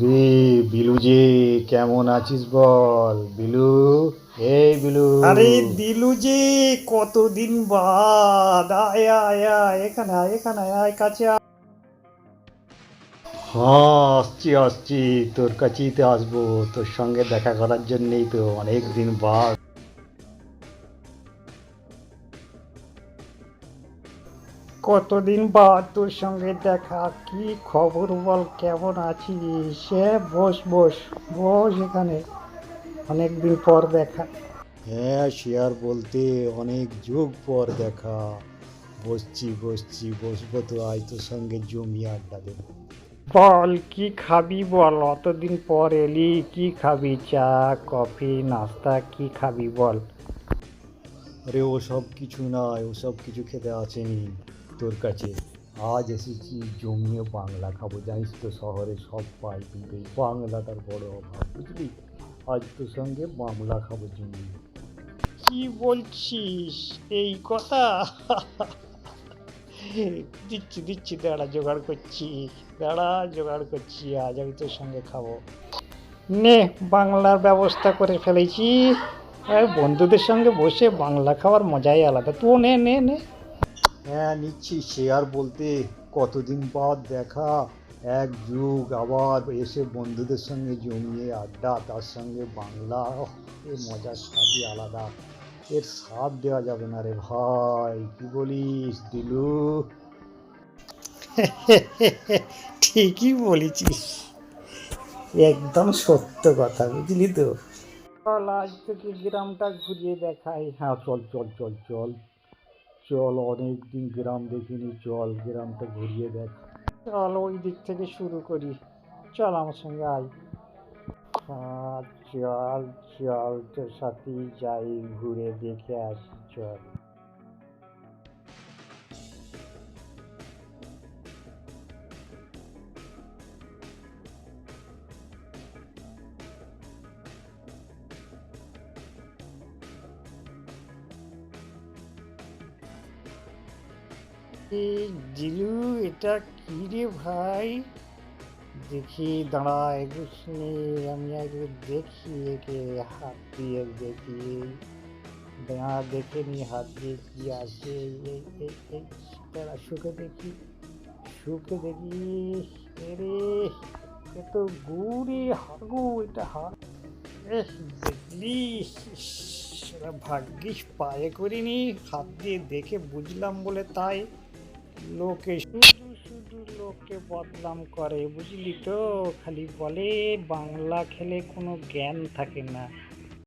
রে বিলু যে কেমন আছিস বল বিলু। এই বিলু। আরে দিলু যে কতদিন বাদ, আয় আয় আয়, এখানে আয়, এখানে আয়, কাছে আয়। হ্যাঁ, আসছি আসছি, তোর কাছেই তো আসবো, তোর সঙ্গে দেখা করার জন্যেই তো অনেক দিন বাদ। কতদিন বাদ তোর সঙ্গে দেখা, কি খবর বল, কেমন আছিস? সে বস বস বস এখানে, অনেকদিন পর দেখা। হ্যাঁ, সে আর বলতে, অনেক যুগ পর দেখা। বসছি বসছি, বসবো তো, আজ তোর সঙ্গে জমিয়ে আড্ডা দেবো। বল কি খাবি বল, অতদিন পর এলি, কি খাবি? চা, কফি, নাস্তা, কি খাবি বল? আরে ওসব কিছু নয়, ওসব কিছু খেতে আসেনি তোর কাছে। আজ এসেছি জমিয়ে বাংলা খাবো, জানিস তো শহরে সব পাই কিন্তু এই বাংলাটার বড় অভাব, বুঝলি। আজ তোর সঙ্গে বাংলা খাবো জমিয়ে। কি বলছিস এই কথা? দিচ্ছি দিচ্ছি, দাঁড়া জোগাড় করছি, দাঁড়া জোগাড় করছি, আজ আমি তোর সঙ্গে খাবো। নে, বাংলার ব্যবস্থা করে ফেলেছি। আর বন্ধুদের সঙ্গে বসে বাংলা খাওয়ার মজাই আলাদা। তো নে নে নে। হ্যাঁ নিচ্ছি, সে আর বলতে, কতদিন বাদ দেখা। এক যুগ আবার এসে বন্ধুদের সঙ্গে জমিয়ে আড্ডা, তার সঙ্গে বাংলা, এর মজার স্বাদই আলাদা। এর স্বাদ দেওয়া যাবে না রে ভাই, কি বলিস দিলু? ঠিকই বলেছিস, একদম সত্য কথা, বুঝলি তো। চল আজ থেকে গ্রামটা ঘুরিয়ে দেখাই। হ্যাঁ, চল চল চল চল চল, অনেক দিন গ্রাম দেখিনি, চল গ্রামটা ঘুরিয়ে দেখ। চল ওই দিক থেকে শুরু করি, চল আমার সঙ্গে আয়। চল চল, তোর সাথেই যাই, ঘুরে দেখে আসি, চল। এই জিলু, এটা কি রে ভাই? দেখি, দাঁড়া এগুস নেই, আমি আগে দেখি একে, হাত দিয়ে দেখি। দাঁড়া দেখে নি হাত দিয়ে কি আছে। এই এই এই, দাঁড়া শুকে দেখি, শুকে দেখি। এরে, এ তো গুড়ি হাগু, এটা হাত। দেখলি, ইস, শালা ভাগ্যিস পায়ে করিনি, হাত দিয়ে দেখে বুঝলাম বলে তাই। লোকে শুধু শুধু লোককে বদনাম করে, বুঝলি তো। খালি বলে বাংলা খেলে কোনো জ্ঞান থাকে না।